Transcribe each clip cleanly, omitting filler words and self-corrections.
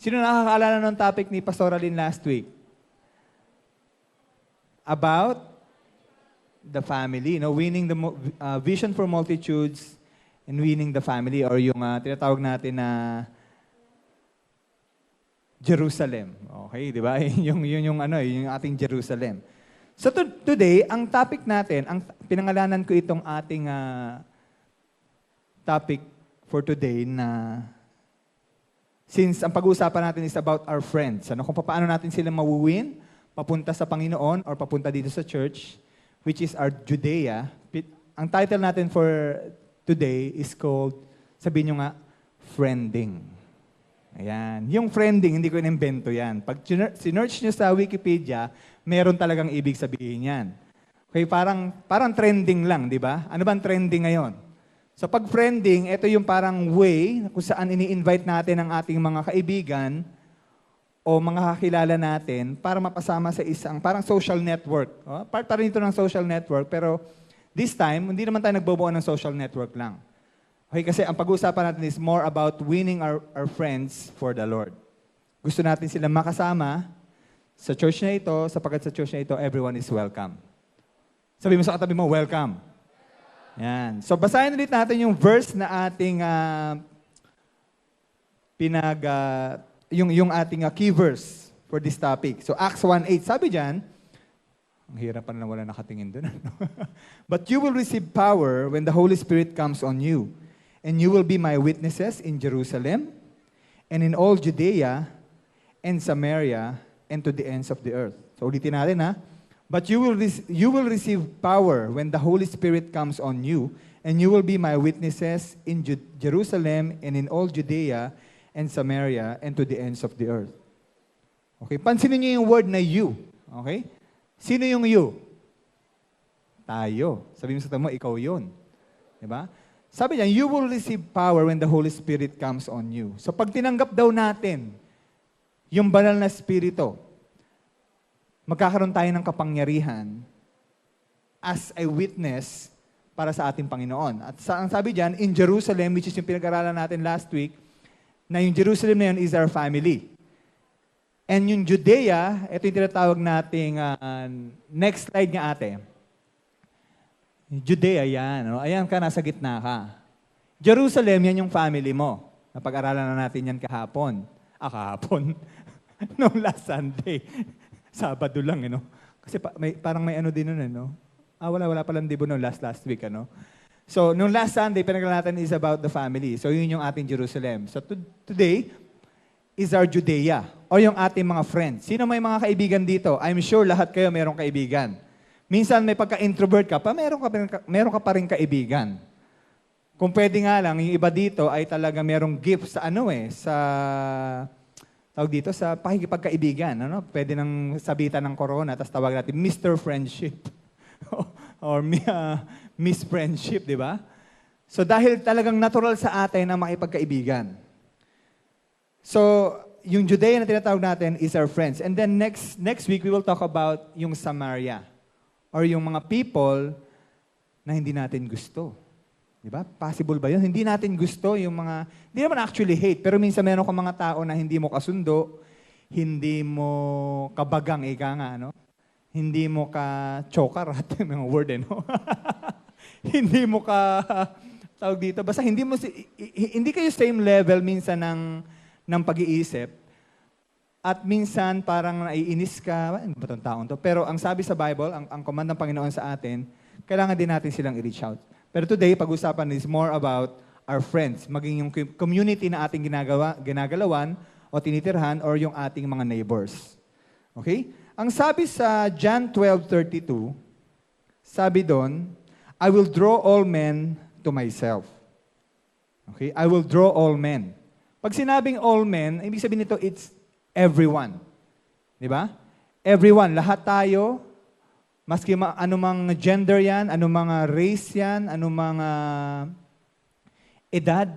Sino nakakaalala ng topic ni Pastor Alin last week? About the family, no? Winning the vision for multitudes and winning the family, or yung tinatawag natin na Jerusalem. Okay, di ba? Yung ating Jerusalem. So today, ang topic natin, ang pinangalanan ko itong ating topic for today na since ang pag-uusapan natin is about our friends, kung paano natin sila mawuwin, papunta sa Panginoon or papunta dito sa church, which is our Judea. Ang title natin for today is called, sabihin nyo nga, Friending. Ayan. Yung friending, hindi ko inimbento yan. Pag sinearch nyo sa Wikipedia, meron talagang ibig sabihin yan. Okay, parang trending lang, di ba? Ano ba ang trending ngayon? So pag friending, ito yung parang way kung saan ini-invite natin ang ating mga kaibigan o mga kakilala natin para mapasama sa isang parang social network. Part pa rin ito ng social network, pero this time, hindi naman tayo nagbobuo ng social network lang. Okay, kasi ang pag-uusapan natin is more about winning our friends for the Lord. Gusto natin sila makasama sa church na ito, sapagkat sa church na ito, everyone is welcome. Sabi mo sa katabi mo, welcome. Yan. So, basahin ulit natin yung verse na ating yung ating key verse for this topic. So, Acts 1:8. Sabi dyan, ang hirap pa na wala nakatingin doon. But you will receive power when the Holy Spirit comes on you. And you will be my witnesses in Jerusalem and in all Judea and Samaria and to the ends of the earth. So, ulitin natin ha. But you will receive power when the Holy Spirit comes on you, and you will be my witnesses in Jerusalem and in all Judea and Samaria and to the ends of the earth. Okay, pansinin niyo yung word na you. Okay? Sino yung you? Tayo. Sabi mo sa tamo, ikaw yun. Diba? Sabi niya, you will receive power when the Holy Spirit comes on you. So pag tinanggap daw natin yung banal na Espiritu, magkakaroon tayo ng kapangyarihan as a witness para sa ating Panginoon. At ang sabi diyan, in Jerusalem, which is yung pinag-aralan natin last week, na yung Jerusalem na yun is our family. And yung Judea, ito yung tinatawag nating, next slide nga ate. Judea yan. No? Ayan ka, nasa gitna ka. Jerusalem, yan yung family mo. Napag-aralan na natin yan kahapon. Kahapon? No, last Sunday. Sabado lang, Kasi parang may ano din nun, wala palang dibo no last week, So, nung last Sunday, pinag-aralan natin is about the family. So, yun yung ating Jerusalem. So, today is our Judea, o yung ating mga friends. Sino may mga kaibigan dito? I'm sure lahat kayo mayroong kaibigan. Minsan may pagka-introvert ka pa, meron ka pa rin kaibigan. Kung pwede nga lang, yung iba dito ay talaga merong gift sa sa tawag dito, sa pakikipagkaibigan. Pwede nang sabitan ng corona, tapos tawag natin Mr. Friendship. Or Miss Friendship, di ba? So dahil talagang natural sa atin na makipagkaibigan. So, yung Judea na tinatawag natin is our friends. And then next week, we will talk about yung Samaria. Or yung mga people na hindi natin gusto. Di ba? Possible ba yun? Hindi natin gusto yung mga, hindi naman actually hate, pero minsan meron ka mga tao na hindi mo kasundo, hindi mo kabagang, Hindi mo ka chokarat, mga word, Hindi mo ka, tawag dito, basta hindi kayo same level minsan ng pag-iisip. At minsan parang naiinis ka, ano ba itong taon to? Pero ang sabi sa Bible, ang command ng Panginoon sa atin, kailangan din natin silang i-reach out. Pero today, pag-usapan is more about our friends, maging yung community na ating ginagalawan o tinitirhan or yung ating mga neighbors. Okay? Ang sabi sa John 12:32, sabi doon, I will draw all men to myself. Okay? I will draw all men. Pag sinabing all men, ibig sabihin nito, it's everyone. Di ba? Everyone, lahat tayo, maski anumang gender yan, anumang race yan, anumang edad,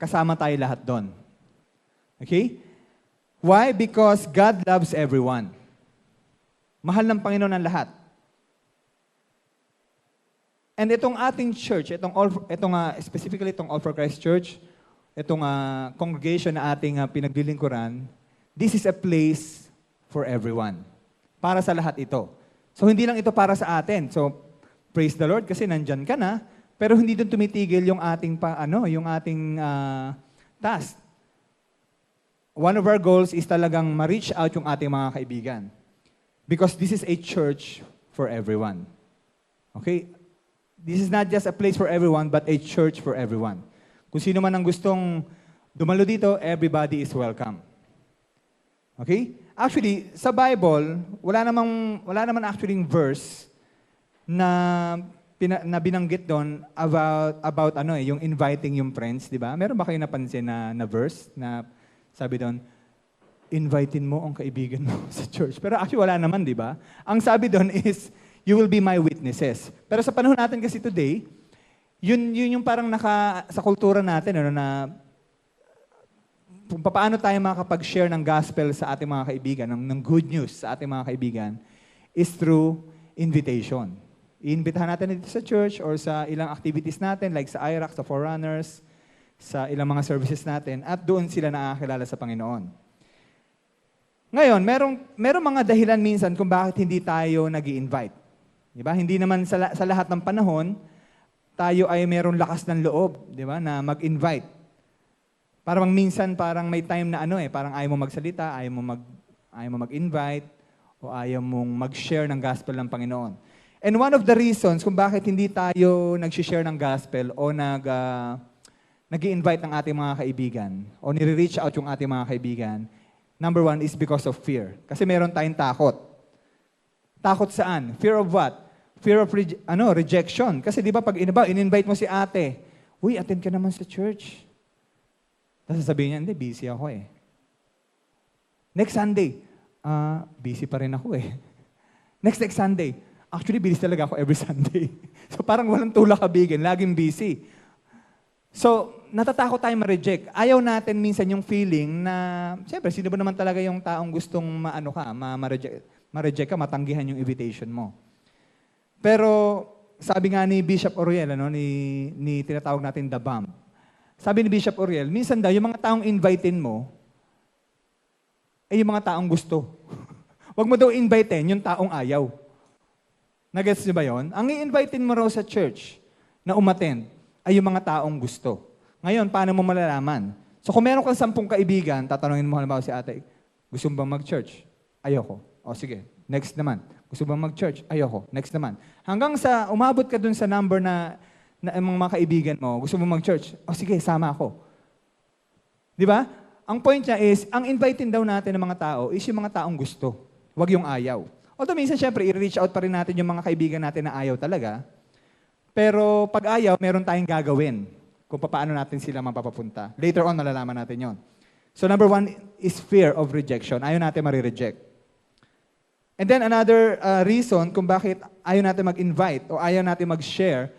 kasama tayo lahat doon. Okay? Why? Because God loves everyone. Mahal ng Panginoon ang lahat. And itong ating church, specifically itong All for Christ Church, itong congregation na ating pinaglilingkuran, this is a place for everyone. Para sa lahat ito. So hindi lang ito para sa atin. So praise the Lord kasi nandyan ka na, pero hindi doon tumitigil yung ating task. One of our goals is talagang ma-reach out yung ating mga kaibigan. Because this is a church for everyone. Okay? This is not just a place for everyone, but a church for everyone. Kung sino man ang gustong dumalo dito, everybody is welcome. Okay? Actually, sa Bible, wala naman actually verse na binanggit doon about yung inviting yung friends, di ba? Meron ba kayo napansin na verse na sabi doon, invitin mo ang kaibigan mo sa church. Pero actually wala naman, di ba? Ang sabi doon is, you will be my witnesses. Pero sa panahon natin kasi today, yun yung parang sa kultura natin, na kung paano tayo makakapag-share ng gospel sa ating mga kaibigan, ng good news sa ating mga kaibigan, is through invitation. Iimbitahan natin dito sa church or sa ilang activities natin, like sa IRAC, sa Forerunners, sa ilang mga services natin, at doon sila nakakilala sa Panginoon. Ngayon, merong mga dahilan minsan kung bakit hindi tayo nag-i-invite. Diba? Hindi naman sa lahat ng panahon, tayo ay meron lakas ng loob, di ba, na mag-invite. Parang minsan parang may time na parang ayaw mo magsalita, ayaw mo mag-invite, o ayaw mong mag-share ng gospel ng Panginoon. And one of the reasons kung bakit hindi tayo nag-share ng gospel o nag-i-invite ng ating mga kaibigan, o nire-reach out yung ating mga kaibigan, number one is because of fear. Kasi meron tayong takot. Takot saan? Fear of what? Fear of rejection. Kasi di ba pag in-invite mo si ate, uy, attend ka naman sa church. Tapos sasabihin niya, hindi, busy ako eh. Next Sunday, busy pa rin ako eh. Next Sunday, actually, busy talaga ako every Sunday. So parang walang tulak-kabigin, laging busy. So, natatakot tayo ma-reject. Ayaw natin minsan yung feeling na, siyempre, sino ba naman talaga yung taong gustong ma-reject ka, matanggihan yung invitation mo. Pero, sabi nga ni Bishop Oriel, ni tinatawag natin The Bomb, sabi ni Bishop Oriel, minsan daw, yung mga taong invitin mo, ay yung mga taong gusto. Huwag mo daw invitin yung taong ayaw. Nagets niyo ba yun? Ang i-invitin mo raw sa church na umattend ay yung mga taong gusto. Ngayon, paano mo malalaman? So kung meron kang 10 kaibigan, tatanungin mo halimbawa si ate, gusto mo bang mag-church? Ayoko. O sige, next naman. Gusto mo bang mag-church? Ayoko. Next naman. Hanggang sa umabot ka dun sa number na mga kaibigan mo, gusto mo mag-church? O sige, sama ako. Di ba? Ang point niya is, ang inviting daw natin ng mga tao is yung mga taong gusto. Huwag yung ayaw. Although minsan, syempre, i-reach out pa rin natin yung mga kaibigan natin na ayaw talaga. Pero pag ayaw, meron tayong gagawin kung paano natin sila mapapapunta. Later on, malalaman natin yon. So number one is fear of rejection. Ayaw natin marireject. And then another reason kung bakit ayaw natin mag-invite o ayaw natin mag-share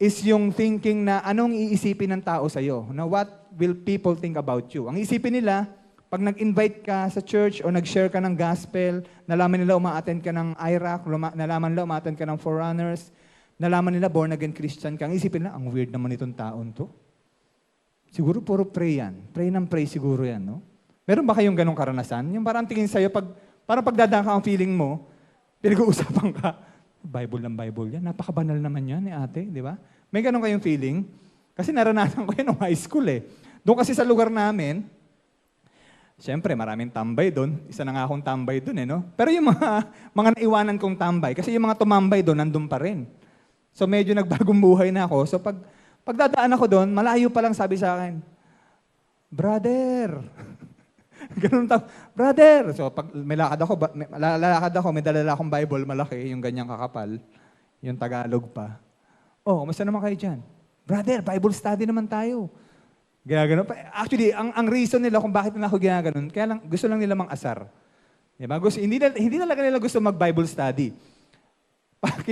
is yung thinking na anong iisipin ng tao sa'yo. Na what will people think about you? Ang isipin nila, pag nag-invite ka sa church o nag-share ka ng gospel, nalaman nila uma-attend ka ng IRAC, nalaman nila uma-attend ka ng Forerunners, nalaman nila born again Christian ka, ang isipin nila, ang weird naman itong taon to. Siguro puro pray yan. Pray ng pray siguro yan, no? Meron ba kayong ganong karanasan? Yung parang tingin sa'yo, parang pagdadaan ka ang feeling mo, pinag-uusapan ka, Bible ng Bible yan. Napakabanal naman yan ni ate, di ba? May ganun kayong feeling? Kasi naranasan ko yan nung high school eh. Doon kasi sa lugar namin, siyempre maraming tambay doon. Isa na nga akong tambay doon eh, no? Pero yung mga naiwanan kong tambay, kasi yung mga tumambay doon, nandun pa rin. So medyo nagbagong buhay na ako. So pagdadaan ako doon, malayo pa lang sabi sa akin, brother! Ganun tawag, brother! So pag may lakad ako, may dalala akong Bible, malaki, yung ganyang kakapal, yung Tagalog pa. Oh, kumusta naman kayo dyan? Brother, Bible study naman tayo. Ginaganon. Actually, ang reason nila kung bakit nila ako ginaganon, kaya lang, gusto lang nila mang-asar. Diba? Hindi talaga nila gusto mag-Bible study.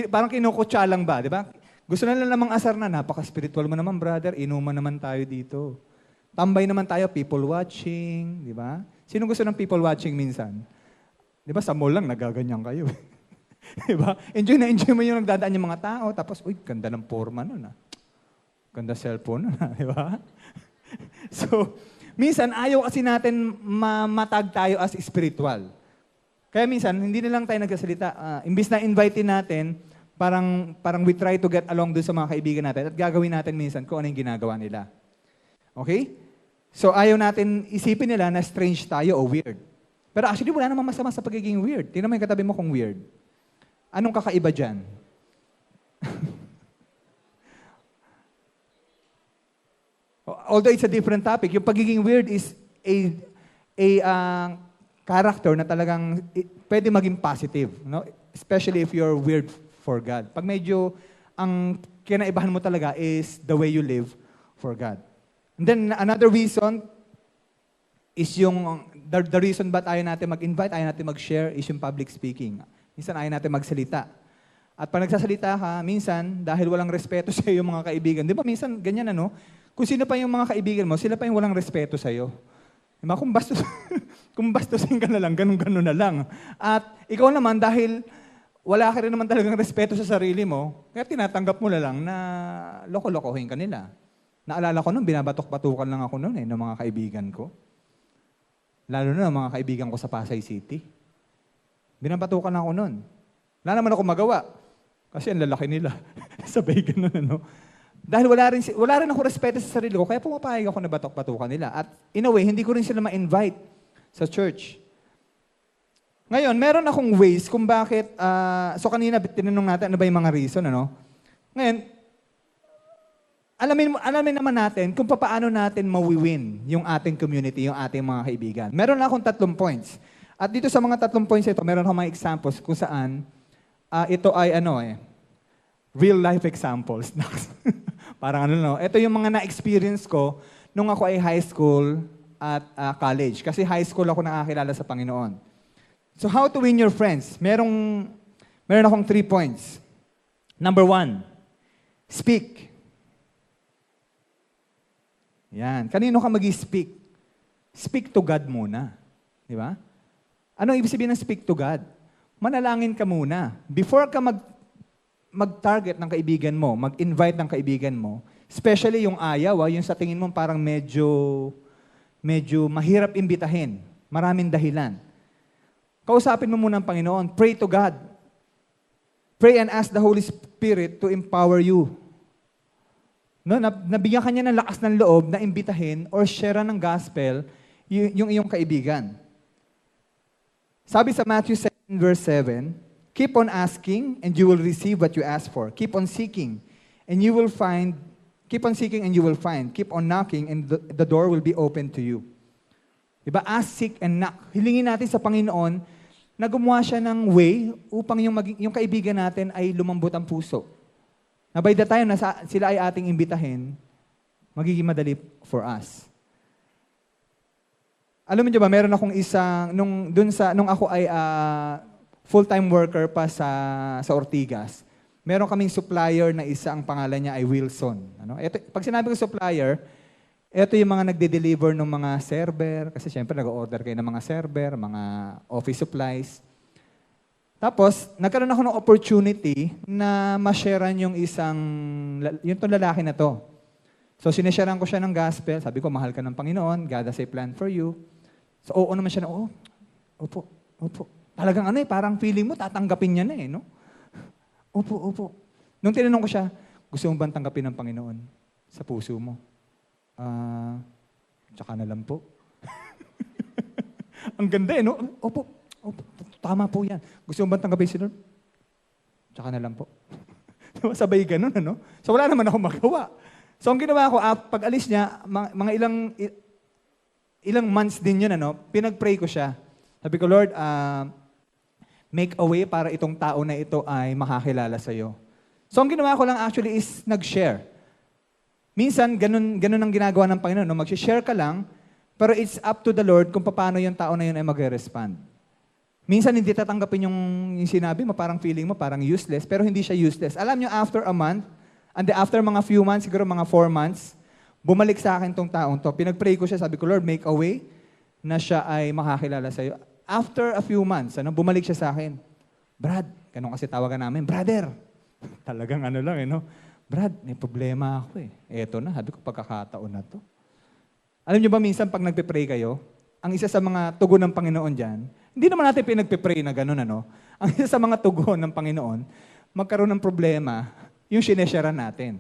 Parang kinukutsa lang ba, di ba? Gusto na nila mang-asar na, napaka-spiritual mo naman, brother, inuman naman tayo dito. Tambay naman tayo, people watching, di ba? Sino gusto ng people watching minsan? Di ba, sa mall lang, nagaganyan kayo. Di ba? Enjoy mo yung nagdadaan yung mga tao, tapos, uy, ganda ng forma nun, ah. Ganda cellphone nun, ah. Di ba? So, minsan ayaw kasi natin mamatag tayo as spiritual. Kaya minsan, hindi na lang tayo nagsasalita. Imbis na invite natin, parang we try to get along dun sa mga kaibigan natin at gagawin natin minsan kung ano yung ginagawa nila. Okay? So, ayaw natin isipin nila na strange tayo o weird. Pero actually, wala namang masama sa pagiging weird. Tingnan mo yung katabi mo kung weird. Anong kakaiba dyan? Although it's a different topic, yung pagiging weird is a character na talagang pwede maging positive. No? Especially if you're weird for God. Pag medyo ang kinaibahan mo talaga is the way you live for God. And then another reason is yung, the reason ba't ayaw natin mag-invite, ayaw natin mag-share is yung public speaking. Minsan ayaw natin magsalita. At pag nagsasalita ka, minsan, dahil walang respeto sa iyo mga kaibigan, di ba minsan ganyan ano? Kung sino pa yung mga kaibigan mo, sila pa yung walang respeto sa iyo. Diba? Kung bastos, kung bastusin ka na lang, ganun-ganun na lang. At ikaw naman, dahil wala ka rin naman talagang respeto sa sarili mo, kaya tinatanggap mo na lang na loko-lokohin ka nila. Naalala ko noon, binabatok-batukan lang ako noon ng mga kaibigan ko. Lalo na ng mga kaibigan ko sa Pasay City. Binabatukan ako noon. Wala naman ako magawa. Kasi ang lalaki nila. Sabay ganun, ano. Dahil wala rin ako respeto sa sarili ko, kaya pumapayag ako na batok-batukan nila. At in a way, hindi ko rin sila ma-invite sa church. Ngayon, meron akong ways kung bakit, so kanina tinanong natin ano ba yung mga reason, ano? Ngayon, alamin naman natin kung paano natin mawiwin yung ating community, yung ating mga kaibigan. Meron na akong 3 points. At dito sa mga 3 points ito, meron akong mga examples kung saan ito ay real life examples. Parang ito yung mga na-experience ko nung ako ay high school at college. Kasi high school ako nakakilala sa Panginoon. So how to win your friends? Meron akong 3 points. Number 1, speak. Yan. Kanino ka mag-speak? Speak to God muna. Di ba? Ano ibig sabihin ng speak to God? Manalangin ka muna. Before ka mag-target ng kaibigan mo, mag-invite ng kaibigan mo, especially yung ayaw, yung sa tingin mo parang medyo mahirap imbitahin. Maraming dahilan. Kausapin mo muna ang Panginoon. Pray to God. Pray and ask the Holy Spirit to empower you. No, nabigyan ka niya ng lakas ng loob na imbitahin or share ng gospel yung iyong kaibigan. Sabi sa Matthew 7 verse 7, keep on asking and you will receive what you ask for. Keep on seeking and you will find. Keep on seeking and you will find. Keep on knocking and the door will be open to you. Diba? Ask, seek, and knock. Hilingin natin sa Panginoon na gumawa siya ng way upang yung kaibigan natin ay lumambot ang puso. Na by the time na sila ay ating imbitahin, magiging madali for us. Alam mo ba, meron akong isang, nung ako ay full-time worker pa sa Ortigas, meron kaming supplier na isa, ang pangalan niya ay Wilson. Pag sinabi ko supplier, ito yung mga nagde-deliver ng mga server, kasi syempre nag-order kayo ng mga server, mga office supplies. Tapos, nagkaroon ako ng opportunity na ma-sharean yung tong lalaki na to. So, sinesharean ko siya ng gospel. Sabi ko, mahal ka ng Panginoon. God has a plan for you. So, oo naman siya na, opo. Talagang parang feeling mo, tatanggapin niya na no? Opo. Nung tinanong ko siya, gusto mo bang tanggapin ng Panginoon sa puso mo? Tsaka na lang po. Ang ganda no? Opo. Tama po yan. Gusto mo bang tanggapin si Lord? Tsaka na lang po. Sabay ganun, ano? So wala naman ako magawa. So ang ginawa ko, pag alis niya, mga ilang months din yun, pinag-pray ko siya. Sabi ko, Lord, make a way para itong tao na ito ay makakilala sa iyo. So ang ginawa ko lang actually is nag-share. Minsan, ganun ang ginagawa ng Panginoon. No? Mag-share ka lang, pero it's up to the Lord kung paano yung tao na yun ay mag-respond. Minsan hindi tatanggapin yung sinabi mo, parang feeling mo, parang useless, pero hindi siya useless. Alam nyo, after a month, and after mga few months, siguro mga 4 months, bumalik sa akin tong taong to. Pinag-pray ko siya, sabi ko, Lord, make a way na siya ay makakilala sa iyo. After a few months, bumalik siya sa akin. Brad, ganun kasi tawagan namin, brother. Talagang no? Brad, may problema ako Eto na, sabi ko, pagkakataon na to. Alam niyo ba minsan pag nagpe-pray kayo, ang isa sa mga tugon ng Panginoon dyan, hindi naman natin pinagpe-pray na gano'n, ano? Ang isa sa mga tugon ng Panginoon, magkaroon ng problema, yung sinesharean natin.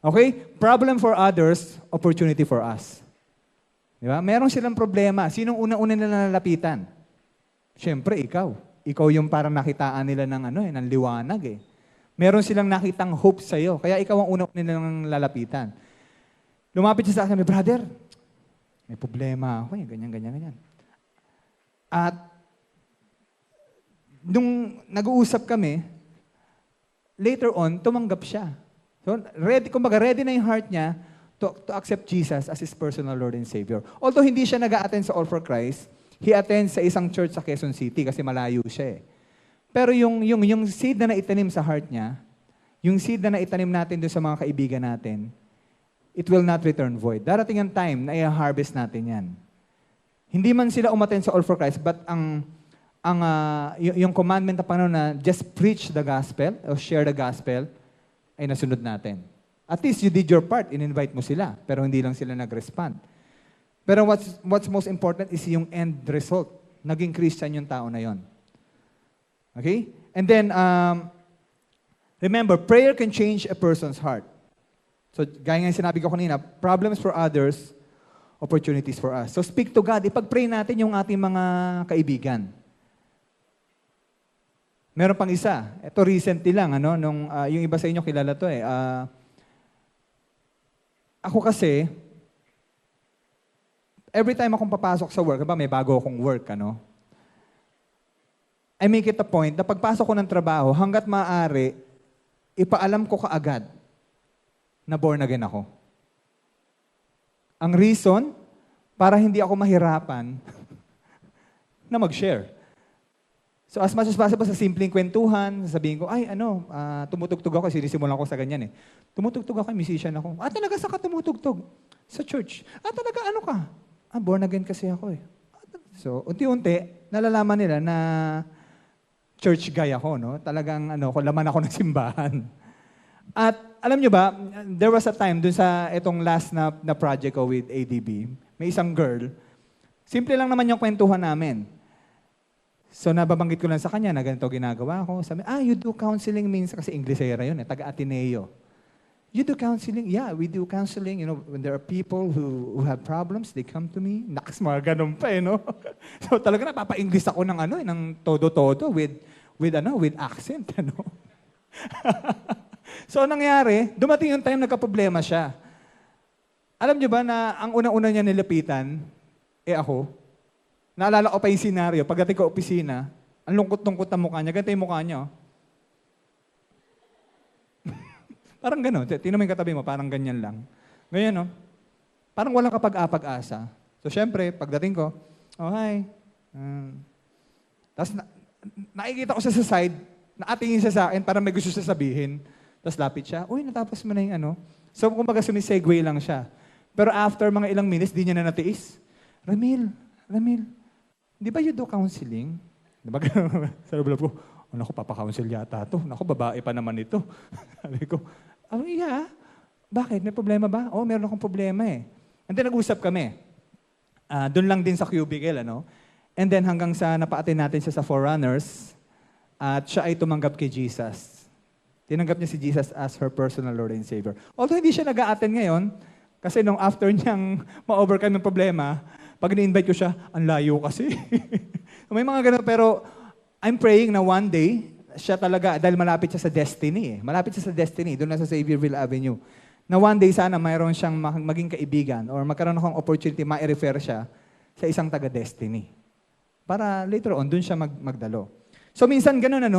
Okay? Problem for others, opportunity for us. Di ba? Meron silang problema. Sinong unang-una nila nalalapitan? Siyempre, ikaw. Ikaw yung parang nakitaan nila ng liwanag eh. Meron silang nakitang hope sa'yo. Kaya ikaw ang unang nilang lalapitan. Lumapit siya sa akin, brother, may problema ako eh, ganyan. At nung nag-uusap kami, later on, tumanggap siya. So, ready na yung heart niya to accept Jesus as his personal Lord and Savior. Although hindi siya nag-a-attend sa All for Christ, he attends sa isang church sa Quezon City kasi malayo siya eh. Pero yung seed na naitanim sa heart niya, yung seed na naitanim natin doon sa mga kaibigan natin, it will not return void. Darating ang time na i-harvest natin yan. Hindi man sila umattend sa All for Christ, but yung commandment ng Panginoon na just preach the gospel or share the gospel, ay nasunod natin. At least you did your part, in-invite mo sila, pero hindi lang sila nag-respond. Pero what's most important is yung end result. Naging Christian yung tao na yon. Okay? And then, remember, prayer can change a person's heart. So, gaya nga yung sinabi ko kanina, problems for others, opportunities for us. So, speak to God. Ipag-pray natin yung ating mga kaibigan. Meron pang isa. Ito recently lang, yung iba sa inyo kilala to eh. Ako kasi, every time akong papasok sa work, may bago akong work, I make it a point na pagpasok ko ng trabaho, hanggat maaari, ipaalam ko kaagad na born again ako. Ang reason, para hindi ako mahirapan na mag-share. So as much as possible, sa simpleng kwentuhan, sabihin ko, tumutugtog ako, sinisimulan ko sa ganyan eh. Tumutugtog ako, musician ako. Talaga saan ka tumutugtog? Sa church. Talaga ano ka? Born again kasi ako eh. So, unti-unti, nalalaman nila na church guy ako, no? Talagang laman ako ng simbahan. At alam nyo ba, there was a time dun sa itong last na project ko with ADB, may isang girl, simple lang naman yung kwentuhan namin. So nababanggit ko lang sa kanya na ganito ginagawa ko. Sabi, you do counseling means, kasi Inglesera yun taga-Ateneo. You do counseling? Yeah, we do counseling. When there are people who have problems, they come to me. Naks, mga ganun pa no? So talaga napapa-English ako ng todo-todo with accent, So, nangyari, dumating yung time nagka-problema siya. Alam niyo ba na ang unang-una niya nilapitan, ako, naalala ko pa yung senaryo, pagdating ko opisina, ang lungkot-lungkot na mukha niya, ganito yung mukha niya. Parang gano'n. Tingnan mo yung katabi mo, parang ganyan lang. Ngayon, parang walang kapag-apag-asa. So, syempre, pagdating ko, hi. Tapos, nakikita ko siya sa side, nakatingin siya sa akin, parang may gusto siya sabihin. Tapos lapit siya, natapos mo na yung So, kumbaga sumisegue lang siya. Pero after mga ilang minutes, di niya na natiis. Ramil, di ba you do counseling? Di ba sa loob ko, naku, papaka-counsel yata to. Naku, babae pa naman ito. Sabi ko, yeah. Bakit? May problema ba? Meron akong problema eh. And then nag-usap kami. Doon lang din sa cubicle, And then hanggang sa napaatin natin siya sa Forerunners, at siya ay tumanggap kay Jesus. Tinanggap niya si Jesus as her personal Lord and Savior. Although hindi siya nag-a-attend ngayon, kasi nung after niyang ma-overcome yung problema, pag ni-invite ko siya, ang layo kasi. May mga ganun, pero I'm praying na one day, siya talaga, dahil malapit siya sa destiny. Malapit siya sa destiny, doon na sa Xavierville Avenue. Na one day sana mayroon siyang maging kaibigan or magkaroon akong opportunity, ma-refer siya sa isang taga-destiny. Para later on, doon siya magdalo. So minsan ganun,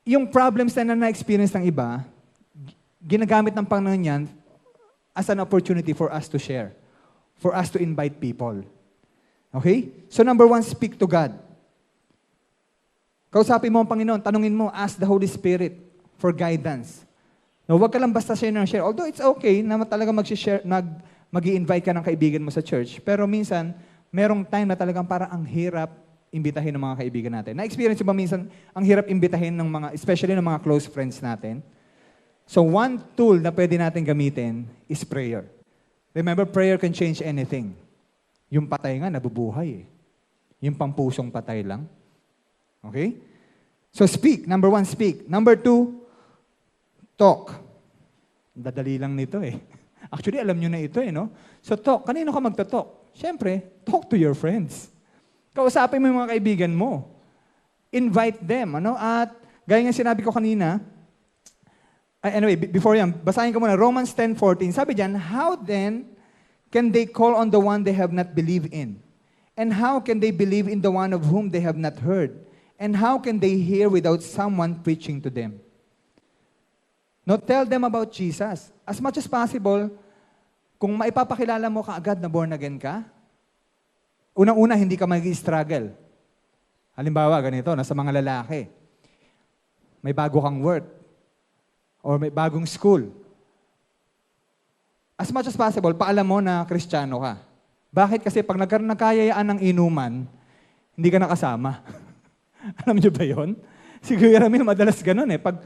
yung problems na na-experience ng iba, ginagamit ng Panginoon yan as an opportunity for us to share, for us to invite people. Okay? So number 1, speak to God. Kausapin mo ang Panginoon, tanungin mo, ask the Holy Spirit for guidance. No, huwag ka lang basta share. Although it's okay na talaga mag-i-invite ka ng kaibigan mo sa church, pero minsan, merong time na talagang parang ang hirap imbitahin ng mga kaibigan natin. Na-experience ba minsan, ang hirap imbitahin ng especially ng mga close friends natin? So one tool na pwede natin gamitin is prayer. Remember, prayer can change anything. Yung patay nga, nabubuhay eh. Yung pampusong patay lang. Okay? So speak. Number 1, speak. Number 2, talk. Dadali lang nito eh. Actually, alam nyo na ito eh, no? So talk. Kanino ka magta-talk? Siyempre, talk to your friends. Kausapin mo yung mga kaibigan mo. Invite them, ano? At gaya nga sinabi ko kanina, anyway, before yan, basahin ko muna, Romans 10:14. Sabi dyan, how then can they call on the one they have not believed in? And how can they believe in the one of whom they have not heard? And how can they hear without someone preaching to them? No, tell them about Jesus. As much as possible, kung maipapakilala mo kaagad na born again ka, unang-una, hindi ka mag-struggle. Halimbawa, ganito, nasa mga lalaki, may bago kang work, or may bagong school. As much as possible, paalam mo na Kristiyano ka. Bakit? Kasi pag nagkayayaan ng inuman, hindi ka nakasama. Alam niyo ba yun? Si Kuya Ramil, madalas ganun eh. Pag,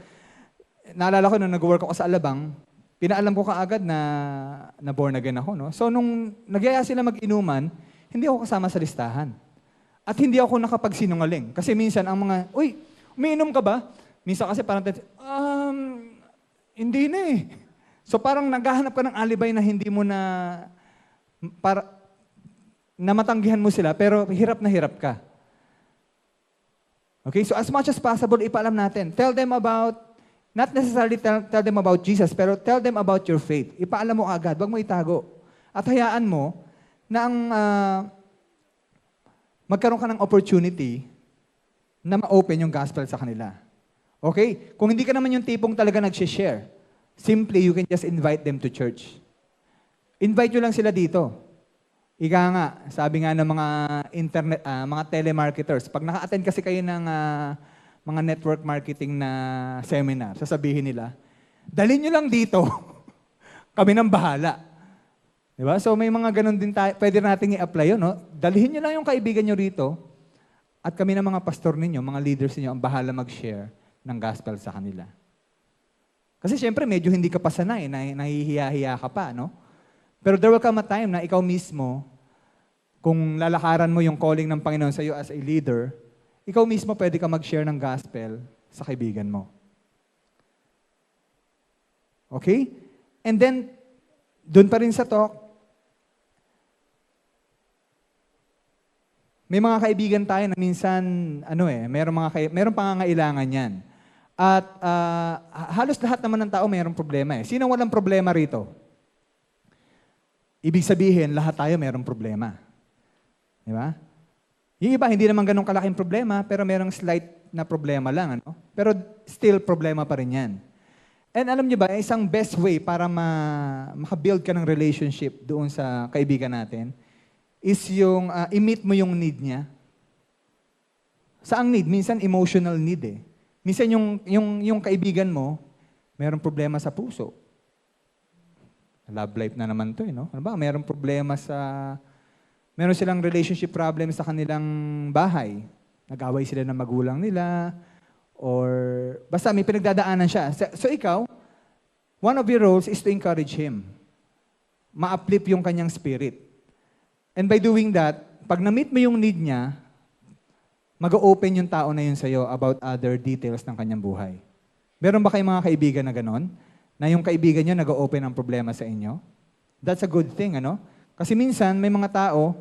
naalala ko nung nag-work ako sa Alabang, pinaalam ko kaagad na born again ako. No? So nung nagyaya sila mag-inuman, hindi ako kasama sa listahan. At hindi ako nakapagsinungaling. Kasi minsan ang mga, uy, umiinom ka ba? Minsan kasi parang, hindi na eh. So parang naghahanap ka ng alibay na hindi mo na matanggihan mo sila, pero hirap na hirap ka. Okay, so as much as possible, ipaalam natin. Tell them about, not necessarily tell them about Jesus, pero tell them about your faith. Ipaalam mo agad, wag mo itago. At hayaan mo na magkaroon ka ng opportunity na ma-open yung gospel sa kanila. Okay? Kung hindi ka naman yung tipong talaga nag-share, simply you can just invite them to church. Invite nyo lang sila dito. Ika nga, sabi nga ng mga internet, mga telemarketers, pag naka-attend kasi kayo ng mga network marketing na seminar, sasabihin nila, dalhin nyo lang dito, kami nang bahala. Diba? So may mga ganun din tayo, pwede natin i-apply yun, no? Dalhin nyo lang yung kaibigan nyo rito, at kami ng mga pastor ninyo, mga leaders ninyo, ang bahala mag-share ng gospel sa kanila. Kasi syempre, medyo hindi ka pa sanay, nahihiya-hiya ka pa, no? Pero there will come a time na ikaw mismo, kung lalakaran mo yung calling ng Panginoon sa iyo as a leader, ikaw mismo pwede ka mag-share ng gospel sa kaibigan mo. Okay? And then, dun pa rin sa talk, may mga kaibigan tayo na minsan, meron pangangailangan yan. At halos lahat naman ng tao mayroong problema eh. Sino walang problema rito? Ibig sabihin, lahat tayo mayroong problema. Di ba? Yung iba, hindi naman ganun kalaking problema, pero mayroong slight na problema lang. Ano? Pero still, problema pa rin yan. And alam niyo ba, isang best way para makabuild ka ng relationship doon sa kaibigan natin is yung i-meet mo yung need niya. Saang need? Minsan emotional need eh. Minsan yung kaibigan mo, mayroong problema sa puso. Love life na naman to, no? Ano ba? Mayroong problema meron silang relationship problem sa kanilang bahay. Nag-away sila ng magulang nila, or basta may pinagdadaanan siya. So ikaw, one of your roles is to encourage him. Ma-uplift yung kanyang spirit. And by doing that, pag na-meet mo yung need niya, mag-open yung tao na yun sa'yo about other details ng kanyang buhay. Meron ba kayong mga kaibigan na ganon? Na yung kaibigan nyo nag-open ang problema sa inyo? That's a good thing, ano? Kasi minsan, may mga tao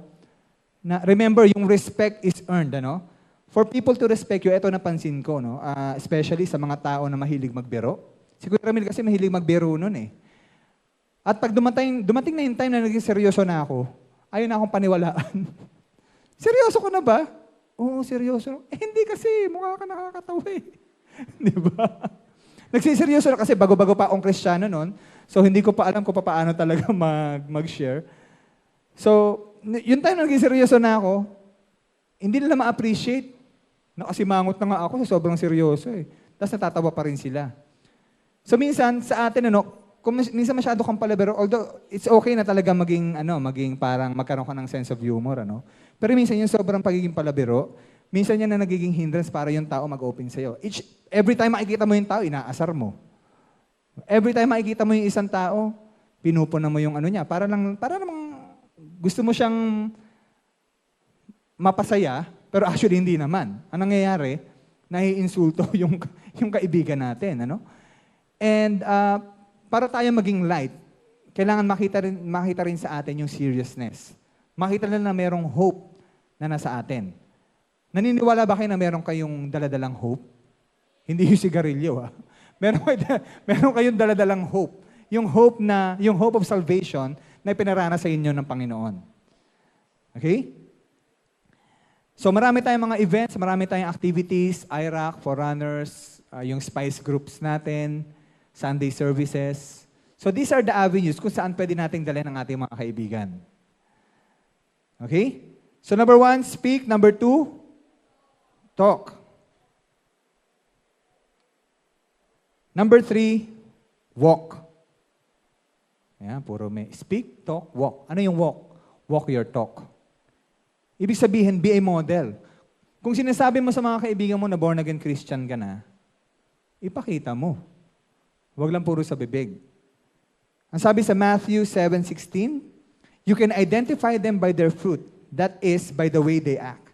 na, remember, yung respect is earned, ano? For people to respect you, ito napansin ko, no? Especially sa mga tao na mahilig magbiro. Si Kuya Ramil kasi mahilig magbiro nun eh. At pag dumating na yung time na naging seryoso na ako, ayaw na akong paniwalaan. Seryoso ko na ba? Oo, seryoso. Hindi kasi, mukha ka nakakatawa eh. Di ba? Nagsiseryoso na kasi bago-bago pa akong Kristiyano noon. So, hindi ko pa alam kung paano talaga mag-share. So, yung time na naging seryoso na ako, hindi nila ma-appreciate. Nakasimangot na nga ako sa sobrang seryoso eh. Tapos natatawa pa rin sila. So, minsan, sa atin, kung minsan masyado kang palabiro, although it's okay na talaga maging parang magkaroon ka ng sense of humor, Pero minsan yung sobrang pagiging palabiro, minsan yan na nagiging hindrance para yung tao mag-open sa'yo. Every time makikita mo yung tao, inaasar mo. Every time makikita mo yung isang tao, Pinupunan mo yung ano niya. Para namang gusto mo siyang mapasaya, pero actually hindi naman. Ang nangyayari, naiinsulto yung kaibigan natin. Ano? And para tayo maging light, kailangan makita rin sa atin yung seriousness. Makita na merong hope na nasa atin. Naniniwala ba kayo na meron kayong daladalang hope? Hindi yung sigarilyo, ha? Meron kayong daladalang hope. Yung hope of salvation na ipinarana sa inyo ng Panginoon. Okay? So marami tayong mga events, marami tayong activities, IRAC, Forerunners, yung Spice groups natin, Sunday services. So these are the avenues kung saan pwede nating dalhin ang ating mga kaibigan. Okay? So number 1, speak. Number 2, talk. Number 3, walk. Ayan, puro may speak, talk, walk. Ano yung walk? Walk your talk. Ibig sabihin, be a model. Kung sinasabi mo sa mga kaibigan mo na born again Christian ka na, ipakita mo. Huwag lang puro sa bibig. Ang sabi sa Matthew 7:16, you can identify them by their fruit. That is, by the way they act.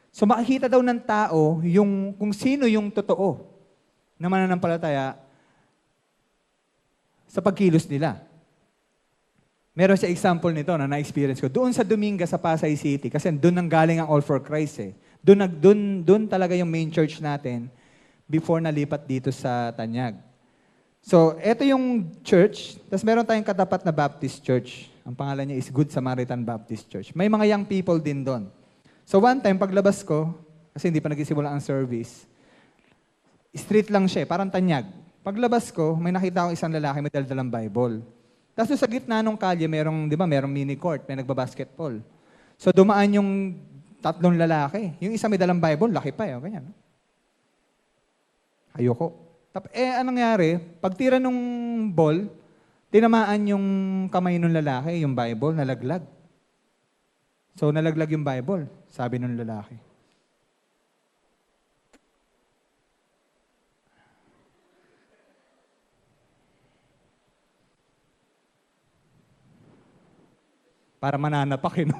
So makikita daw ng tao kung sino yung totoo na mananampalataya sa pagkilos nila. Meron sa example nito na na-experience ko. Doon sa Dominga sa Pasay City, kasi doon nang galing ang All for Christ eh. Doon talaga yung main church natin before nalipat dito sa Tanyag. So, eto yung church, tapos meron tayong katapat na Baptist church. Ang pangalan niya is Good Samaritan Baptist Church. May mga young people din doon. So one time, paglabas ko, kasi hindi pa nagsisimula ang service, street lang siya, parang Tanyag. Paglabas ko, may nakita akong isang lalaki may daladalang Bible. Tapos sa gitna ng kalye, merong mini court, may nagbabasketball. So dumaan yung 3 lalaki. Yung isa may dalang Bible, laki pa ganyan. Ayoko. Anong nangyari? Pagtira nung ball, tinamaan yung kamay ng lalaki, yung Bible, nalaglag. So nalaglag yung Bible, sabi ng lalaki. Para mananapak, no?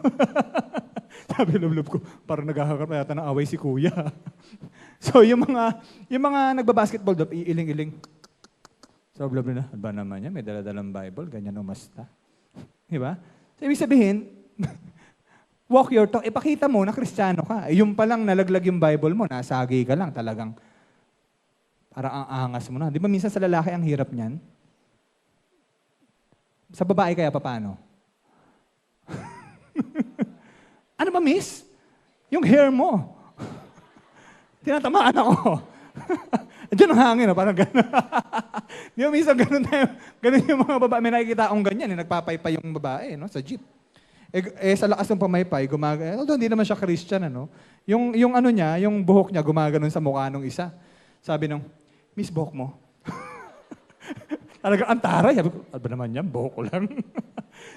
Sabi lublob ko, parang nagkakaroon yata ng away si kuya. So yung mga nagbabasketball doon, iiling-iling. So lublob na, ba naman yan, may daladalang Bible, ganyan umasta. Diba? So ibig sabihin, walk your talk, ipakita mo na Kristiyano ka. Yung palang nalaglag yung Bible mo, nasagi ka lang talagang. Parang ang angas mo na. Di ba minsan sa lalaki ang hirap niyan? Sa babae kaya paano? Ano ba, miss? Yung hair mo. Tinatamaan ako. Diyan ang hangin, parang gano'n. Di ba, minsan gano'n yung mga babae. May nakikita akong ganyan, nagpapaypay yung babae sa jeep. Sa lakas ng pamaypay, although hindi naman siya Christian, yung ano niya, yung buhok niya, gumaganon sa mukha nung isa. Sabi nung, miss, buhok mo. Talagang antaray. Sabi ko, ano ba naman yan? Buhok ko lang.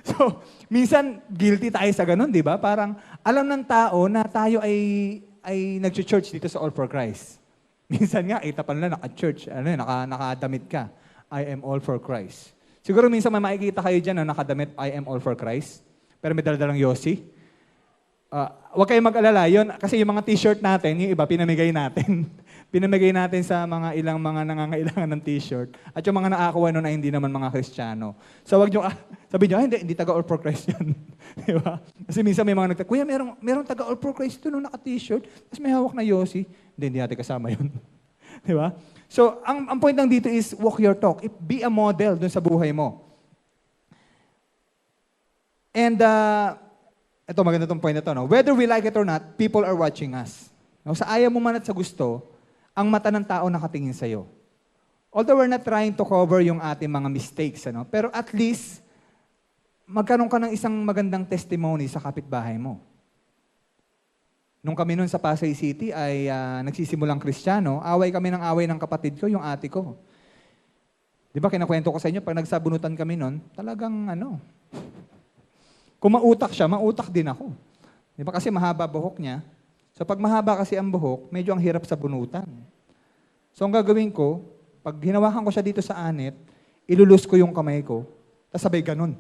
So, minsan, guilty tayo sa ganun, di ba? Parang, alam ng tao na tayo ay nag-church dito sa All for Christ. Minsan nga, itapan na naka-church, nakadamit ka. I am all for Christ. Siguro minsan may makikita kayo dyan na nakadamit, I am all for Christ. Pero may daladalang Yossi. Huwag kayong mag-alala. Yun, kasi yung mga t-shirt natin, yung iba, pinamigay natin. Pinamigay natin sa ilang mga nangangailangan ng t-shirt. At yung mga nakakuha nun ay hindi naman mga Kristiyano. So wag nyo, sabi nyo, hindi taga All for Christ yan. Di ba? Kasi minsan may mga kuya, merong taga All for Christ doon naka-t-shirt, tapos may hawak na Yossi. Hindi natin kasama yun. Di ba? So, ang point lang dito is walk your talk. Be a model dun sa buhay mo. And, ito maganda tong point na to. Whether we like it or not, people are watching us. Sa ayaw mo man at sa gusto, ang mata ng tao nakatingin sa'yo. Although we're not trying to cover yung ating mga mistakes, pero at least, magkaroon ka ng isang magandang testimony sa kapitbahay mo. Nung kami nun sa Pasay City ay nagsisimulang Kristiyano, away kami ng kapatid ko, yung ate ko. Di ba, kinakwento ko sa inyo, pag nagsabunutan kami nun, talagang kung mautak siya, mautak din ako. Di ba, kasi mahaba buhok niya. So pag mahaba kasi ang buhok, medyo ang hirap sa bunutan. So ang gagawin ko, pag hinawakan ko siya dito sa anit, ilulus ko yung kamay ko, Tapos sabay ganun.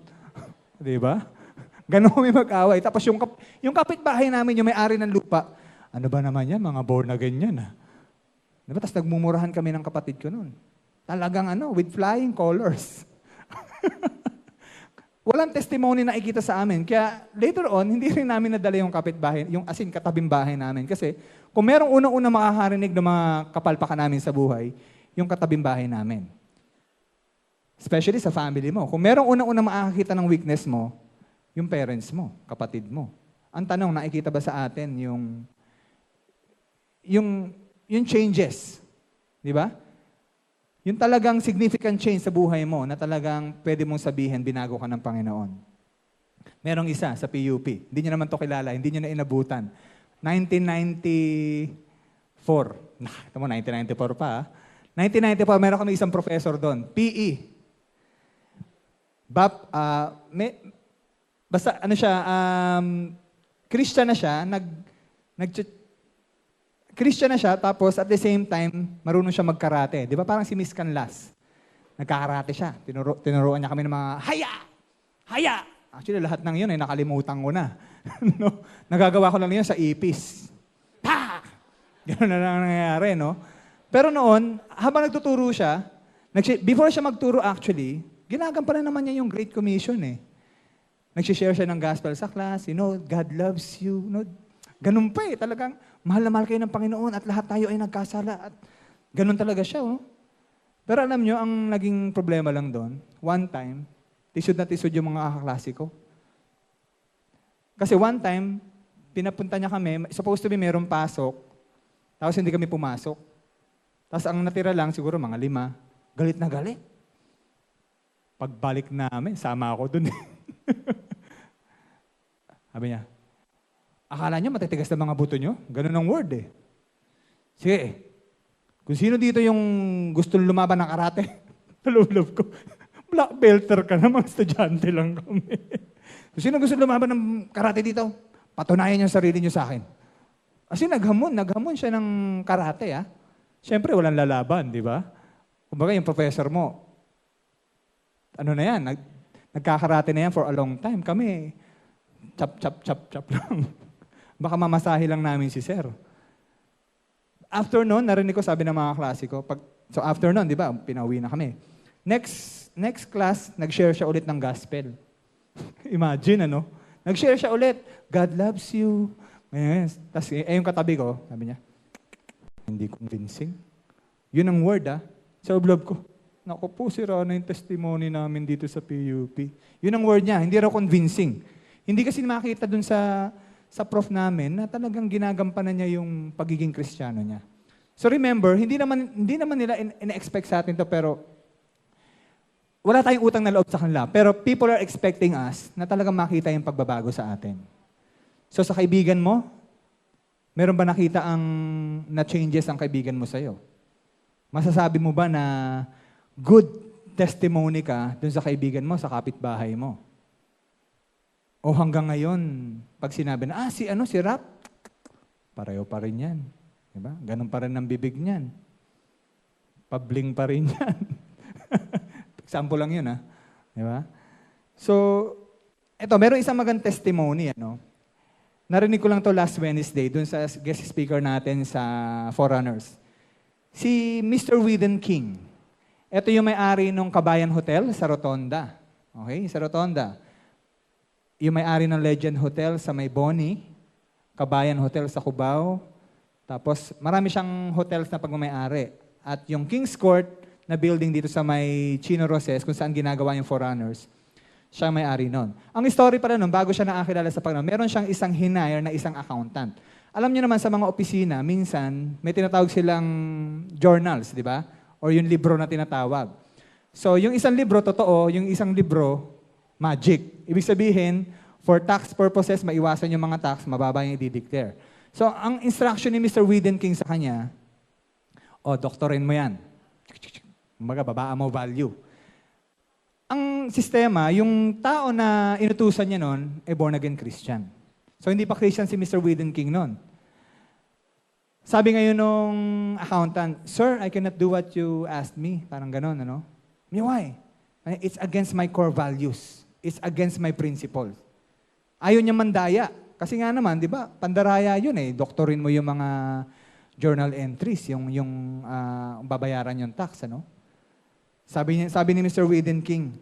Di ba? Ganun kami mag-away. Tapos yung kapitbahay namin, yung may-ari ng lupa, ano ba naman yan? Mga born again yan. Diba? Tapos nagmumurahan kami ng kapatid ko noon. Talagang with flying colors. Walang testimony na ikita sa amin. Kaya later on, hindi rin namin nadala yung kapitbahay, yung katabing bahay namin. Kasi kung merong unang-una makakarinig ng mga kapalpakan namin sa buhay, yung katabing bahay namin. Especially sa family mo. Kung merong unang-una makakakita ng weakness mo, yung parents mo, kapatid mo. Ang tanong, nakikita ba sa atin yung changes? Di ba? Yung talagang significant change sa buhay mo na talagang pwede mong sabihin, binago ka ng Panginoon. Merong isa sa PUP. Hindi niyo naman to kilala, hindi niyo na inabutan. 1994. Ito mo, 1994 pa. 1994, meron kami isang professor doon. PE. Basta Christian na siya, Christian na siya, tapos at the same time, marunong siya magkarate. Di ba parang si Miss Canlas? Nagkakarate siya. Tinuruan niya kami ng mga, haya! Haya! Actually, lahat ng yun ay nakalimutan ko na. No? Nagagawa ko lang yun sa ipis. Pa! Gano'n na lang nangyayari, no? Pero noon, habang nagtuturo siya, before siya magturo actually, ginagampanan naman niya yung Great Commission eh. Nag-share siya ng gospel sa class, God loves you. Ganun pa eh, talagang mahal na mahal kayo ng Panginoon at lahat tayo ay nagkasala. At ganun talaga siya. Pero alam nyo, ang naging problema lang doon, one time, tisod na tisod yung mga kaklase ko. Kasi one time, pinapunta niya kami, supposed to be merong pasok, tapos hindi kami pumasok. Tapos ang natira lang, siguro mga 5, galit na galit. Pagbalik namin, sama ako dun. Sabi niya, akala niya matitigas na mga buto niyo? Ganun ang word eh. Sige, kung sino dito yung gusto lumaban ng karate, love ko, black belter ka na, mga estudyante lang kami. Kung sino gusto lumaban ng karate dito, patunayan niyo sarili niyo sa akin. Kasi naghamon siya ng karate Siyempre, walang lalaban, di ba? Kumbaga yung professor mo, nagkakarate na yan for a long time. Kami, chop lang. Baka mamasahe lang namin si sir. After noon, narinig ko sabi ng mga klase ko, so after noon, di ba, pinauwi na kami. Next class, nag-share siya ulit ng gospel. Imagine, Nag-share siya ulit, God loves you. Tapos, yung katabi ko, sabi niya, hindi convincing. Yun ang word, sa loob ko. Naku po, sira na yung testimony namin dito sa PUP. Yun ang word niya, hindi raw convincing. Hindi kasi makita dun sa prof namin na talagang ginagampanan niya yung pagiging Kristiyano niya. So remember, hindi naman nila in-expect sa atin to, pero wala tayong utang na loob sa kanila. Pero people are expecting us na talagang makita yung pagbabago sa atin. So sa kaibigan mo, meron ba nakita na changes ang kaibigan mo sa'yo? Masasabi mo ba na good testimony ka dun sa kaibigan mo, sa kapitbahay mo? O hanggang ngayon, pag sinabi na, si Rap, pareho pa rin yan. Diba? Ganun pa rin ang bibig niyan. Pabling pa rin yan. Example lang yun, Diba? So, meron isang magandang testimony, Narinig ko lang to last Wednesday, dun sa guest speaker natin sa Forerunners. Si Mr. Whedon King. Ito yung may-ari ng Kabayan Hotel sa Rotonda. Okay, sa Rotonda. Yung may-ari ng Legend Hotel sa May Boni, Kabayan Hotel sa Cubao, tapos marami siyang hotels na pagmamay-ari. At yung King's Court na building dito sa may Chino Roses, kung saan ginagawa yung Forerunners, siya may-ari nun. Ang story pala nun, bago siya nakakilala sa Panginoon, meron siyang isang hinire na isang accountant. Alam niyo naman sa mga opisina, minsan may tinatawag silang journals, di ba? Or yung libro na tinatawag. So yung isang libro, totoo, yung isang libro, magic. Ibig sabihin, for tax purposes, maiwasan yung mga tax, mababa yung i-declare. So ang instruction ni Mr. Whedon King sa kanya, doktorin mo yan. Kumbaga, babaan mo value. Ang sistema, yung tao na inutusan niya noon, born-again Christian. So, hindi pa Christian si Mr. Whedon King noon. Sabi ngayon nung accountant, Sir, I cannot do what you asked me. Parang ganon, Why? It's against my core values. It's against my principles. Ayaw niya mandaya. Kasi nga naman, di ba, pandaraya yun eh. Doktorin mo yung mga journal entries, yung babayaran yung tax, ano? Sabi ni Mr. Whedon King,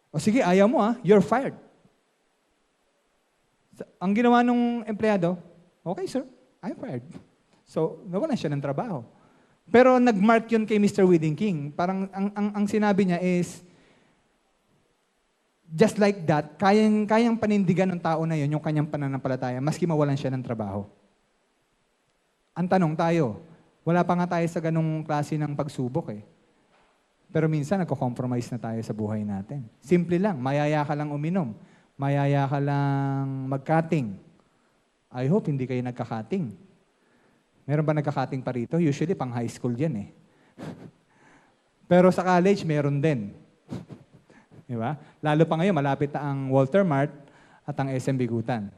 o sige, ayaw mo you're fired. Ang ginawa nung empleyado, okay sir, I'm fired. So, nawalan siya ng trabaho. Pero nag-mark yun kay Mr. Whedon King. Parang ang sinabi niya is, just like that, kayang panindigan ng tao na yun, yung kanyang pananampalataya, maski mawalan siya ng trabaho. Ang tanong tayo, wala pa nga tayo sa ganung klase ng pagsubok eh. Pero minsan, nagko-compromise na tayo sa buhay natin. Simple lang, mayaya ka lang uminom. Mayaya ka lang mag-cutting. I hope hindi kayo nagka-cutting. Meron ba nagka-cutting pa rito? Usually, pang high school yan eh. Pero sa college, meron din. Di ba? Lalo pa ngayon, malapit na ang Walter Mart at ang SM Bigutan.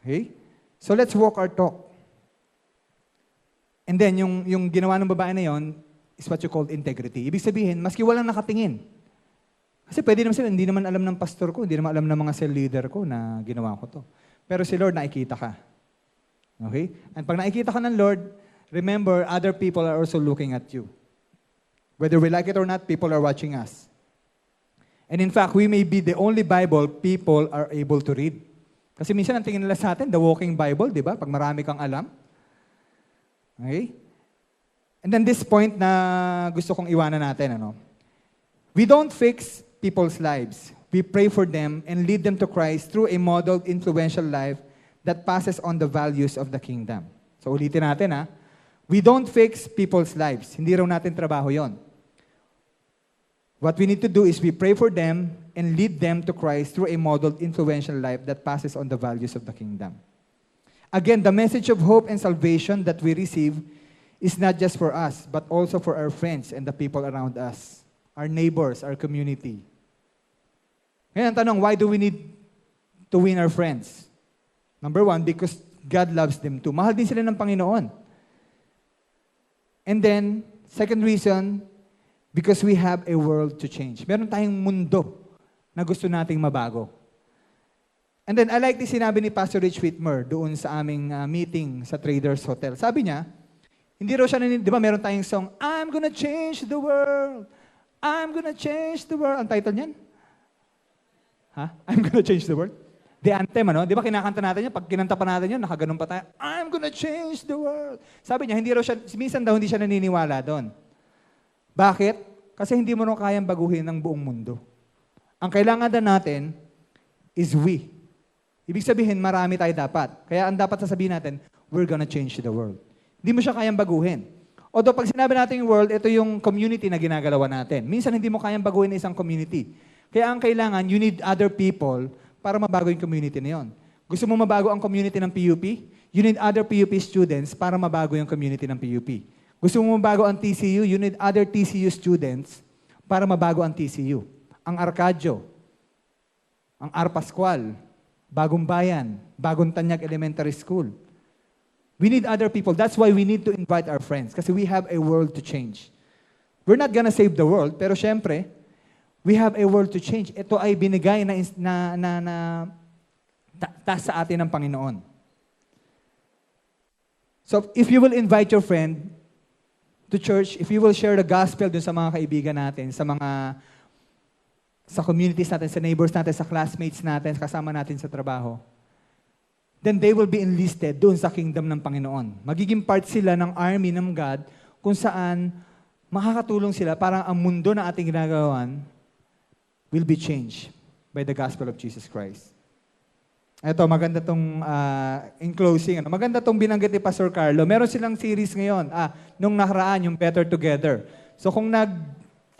Okay? So let's walk our talk. And then, yung ginawa ng babae na yon is what you call integrity. Ibig sabihin, maski walang nakatingin. Kasi pwede naman sila, hindi naman alam ng pastor ko, hindi naman alam ng mga cell leader ko na ginawa ko to. Pero si Lord, nakikita ka. Okay? And pag nakikita ka ng Lord, remember, other people are also looking at you. Whether we like it or not, people are watching us. And in fact, we may be the only Bible people are able to read. Kasi minsan ang tingin nila sa atin, the walking Bible, di ba? Pag marami kang alam. Okay? And then this point na gusto kong iwanan natin, we don't fix people's lives. We pray for them and lead them to Christ through a modeled, influential life that passes on the values of the kingdom. So ulitin natin, we don't fix people's lives. Hindi raw natin trabaho yon. What we need to do is we pray for them and lead them to Christ through a modeled, influential life that passes on the values of the kingdom. Again, the message of hope and salvation that we receive is not just for us, but also for our friends and the people around us, our neighbors, our community. Ngayon, ang tanong, why do we need to win our friends? Number one, because God loves them too. Mahal din sila ng Panginoon. And then, second reason, because we have a world to change. Meron tayong mundo na gusto nating mabago. And then, I like this sinabi ni Pastor Rich Whitmer doon sa aming meeting sa Traders Hotel. Sabi niya, hindi raw siya di ba meron tayong song, I'm gonna change the world. I'm gonna change the world. Ang title niyan? I'm gonna change the world? The anthem, Di ba kinakanta natin yan? Pag kinanta pa natin yan, nakaganon pa tayo, I'm gonna change the world. Sabi niya, hindi raw siya, minsan daw hindi siya naniniwala doon. Bakit? Kasi hindi mo raw kayang baguhin ng buong mundo. Ang kailangan na natin is we. Ibig sabihin, marami tayo dapat. Kaya ang dapat sasabihin natin, we're gonna change the world. Hindi mo siya kayang baguhin. Although pag sinabi natin yung world, ito yung community na ginagalawa natin. Minsan hindi mo kayang baguhin isang community. Kaya ang kailangan, you need other people para mabago yung community na yun. Gusto mo mabago ang community ng PUP? You need other PUP students para mabago yung community ng PUP. Gusto mo mabago ang TCU? You need other TCU students para mabago ang TCU. Ang Arcadio, ang R. Pascual, Bagong Bayan, Bagong Tanyag Elementary School. We need other people. That's why we need to invite our friends. Kasi we have a world to change. We're not gonna save the world, pero syempre, we have a world to change. Ito ay binigay taas sa atin ng Panginoon. So, if you will invite your friend to church, if you will share the gospel dun sa mga kaibigan natin, sa communities natin, sa neighbors natin, sa classmates natin, kasama natin sa trabaho, then they will be enlisted doon sa kingdom ng Panginoon. Magiging part sila ng army ng God kung saan makakatulong sila para ang mundo na ating ginagawan will be changed by the gospel of Jesus Christ. Ito, maganda tong, in closing, maganda tong binanggit ni Pastor Carlo. Meron silang series ngayon, nung nakaraan, yung Better Together. So kung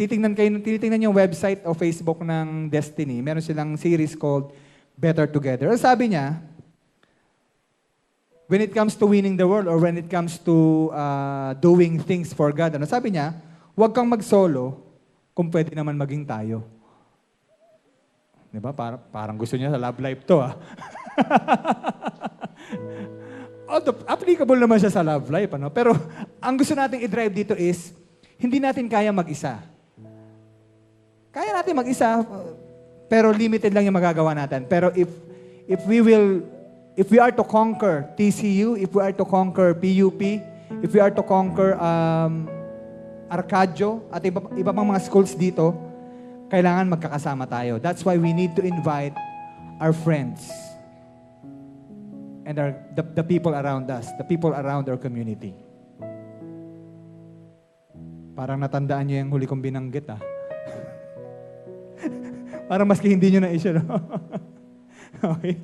titingnan yung website o Facebook ng Destiny, meron silang series called Better Together. Sabi niya, when it comes to winning the world or when it comes to doing things for God, sabi niya, huwag kang mag-solo kung pwede naman maging tayo. Diba? Parang gusto niya sa love life to, Although, applicable naman siya sa love life, Pero ang gusto nating i-drive dito is, hindi natin kaya mag-isa. Kaya natin mag-isa, pero limited lang yung magagawa natin. Pero if we are to conquer TCU, if we are to conquer PUP, if we are to conquer Arcadio at iba pang mga schools dito, kailangan magkakasama tayo. That's why we need to invite our friends and the people around us, the people around our community. Parang natandaan niyo yung huli kong binanggit, Parang maski hindi nyo na-issue, no? Okay.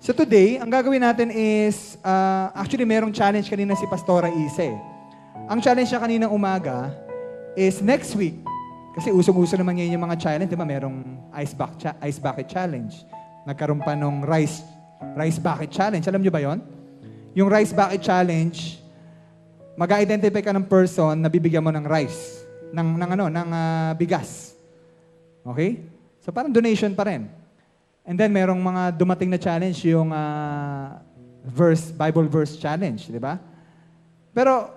So today, ang gagawin natin is, actually merong challenge kanina si Pastora Ise. Ang challenge niya kaninang umaga is next week, kasi usong-uso naman ngayon yung mga challenge, di ba? Merong ice bucket challenge. Nagkaroon pa nung rice bucket challenge. Alam nyo ba yon? Yung rice bucket challenge, mag-identify ka ng person na bibigyan mo ng rice, ng bigas. Okay? So parang donation pa rin. And then merong mga dumating na challenge, yung Bible verse challenge, di ba? Pero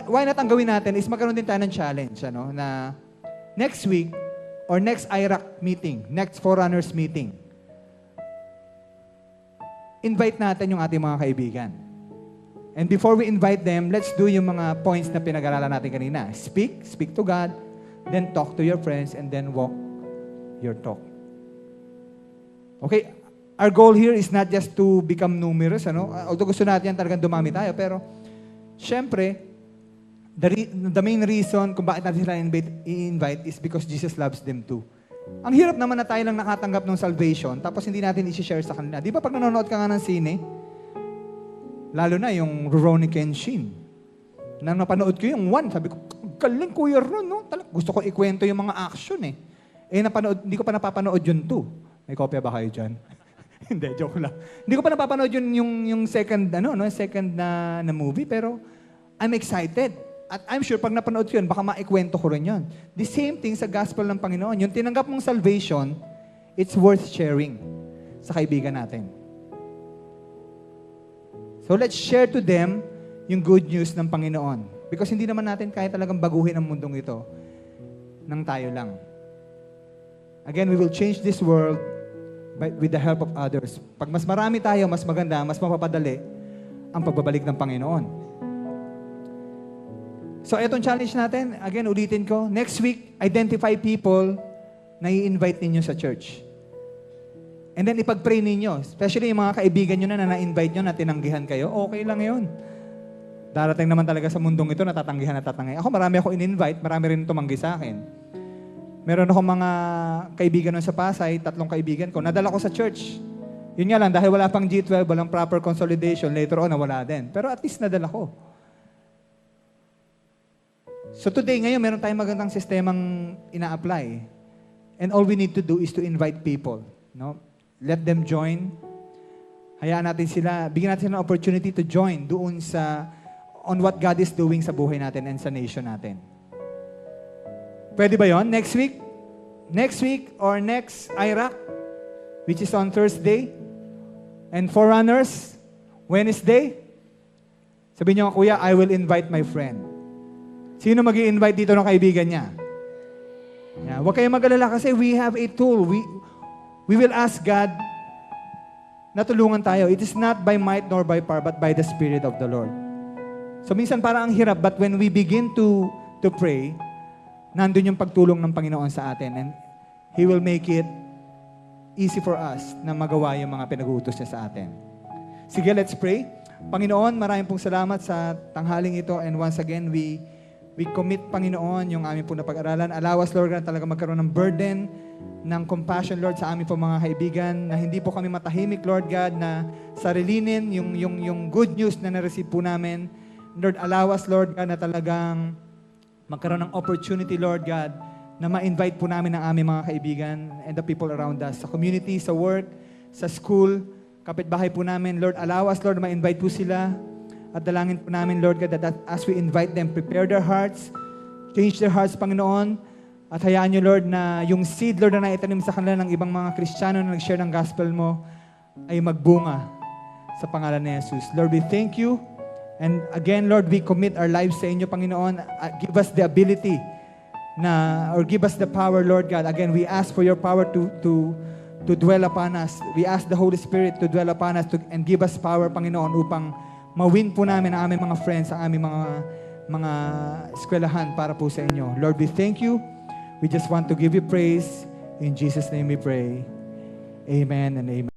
why not ang gawin natin is magkaroon din tayo ng challenge, na next week or next IRAC meeting, next Forerunners meeting, invite natin yung ating mga kaibigan. And before we invite them, let's do yung mga points na pinag-aralan natin kanina. Speak to God, then talk to your friends, and then walk your talk. Okay? Our goal here is not just to become numerous, Although gusto natin yan talagang dumami tayo, pero syempre, the main reason kung bakit natin sila i-invite is because Jesus loves them too. Ang hirap naman na tayo lang nakatanggap ng salvation, tapos hindi natin i-share sa kanila. Di ba pag nanonood ka nga ng sine, lalo na yung Rurouni Kenshin, nang napanood ko yung 1, sabi ko, galing Kuya Ron, no? Gusto ko ikwento yung mga action eh. Hindi ko pa napapanood yung 2. May kopya ba kayo dyan? Hindi, joke lang. Hindi ko pa napapanood yung second, second na movie, pero I'm excited. At I'm sure pag napanood ko yun, baka maikwento ko rin yun. The same thing sa gospel ng Panginoon. Yung tinanggap mong salvation, it's worth sharing sa kaibigan natin. So let's share to them yung good news ng Panginoon. Because hindi naman natin kaya talagang baguhin ang mundong ito nang tayo lang. Again, we will change this world with the help of others. Pag mas marami tayo, mas maganda, mas mapapadali ang pagbabalik ng Panginoon. So, itong challenge natin, again, ulitin ko, next week, identify people na i-invite ninyo sa church. And then, ipag-pray ninyo. Especially yung mga kaibigan nyo na na-invite nyo, na tinanggihan kayo, okay lang yun. Darating naman talaga sa mundong ito, natatanggihan. Ako, marami ako in-invite, marami rin tumanggi sa akin. Meron akong mga kaibigan nun sa Pasay, 3 kaibigan ko, nadala ko sa church. Yun nga lang, dahil wala pang G12, walang proper consolidation, later on, nawala din. Pero at least nadala ko. So today, ngayon, meron tayong magandang sistemang ina-apply. And all we need to do is to invite people. No? Let them join. Hayaan natin sila, bigyan natin sila ng opportunity to join doon on what God is doing sa buhay natin and sa nation natin. Pwede ba yon? Next week? Next week or next IRAC, which is on Thursday. And Forerunners, Wednesday. Sabihin niyo, Kuya, I will invite my friend. Sino mag-i-invite dito ng kaibigan niya? Yeah, huwag kayong mag-alala kasi we have a tool. We will ask God na tulungan tayo. It is not by might nor by power, but by the Spirit of the Lord. So minsan parang ang hirap, but when we begin to pray, nandun yung pagtulong ng Panginoon sa atin, and He will make it easy for us na magawa yung mga pinag-uutos niya sa atin. Sige, let's pray. Panginoon, maraming pong salamat sa tanghaling ito, and once again, we commit, Panginoon, yung aming pong napag-aralan. Allow us, Lord, na talaga magkaroon ng burden, ng compassion, Lord, sa aming pong mga kaibigan, na hindi po kami matahimik, Lord God, na sarilinin yung good news na na-receive po namin. Lord, allow us, Lord God, na talagang magkaroon ng opportunity, Lord God, na ma-invite po namin ang aming mga kaibigan and the people around us, sa community, sa work, sa school, kapitbahay po namin. Lord, allow us, Lord, ma-invite po sila. At dalangin po namin, Lord God, that as we invite them, prepare their hearts, change their hearts, Panginoon. At hayaan niyo, Lord, na yung seed, Lord, na naitanim sa kanila ng ibang mga Kristiyano na nag-share ng gospel mo ay magbunga sa pangalan ni Jesus. Lord, we thank you And again, Lord, we commit our lives sa inyo, Panginoon. Give us the ability or give us the power, Lord God. Again, we ask for your power to dwell upon us. We ask the Holy Spirit to dwell upon us and give us power, Panginoon, upang mawin po namin ang aming mga friends, ang aming mga eskwelahan para po sa inyo. Lord, we thank you. We just want to give you praise. In Jesus' name we pray. Amen and amen.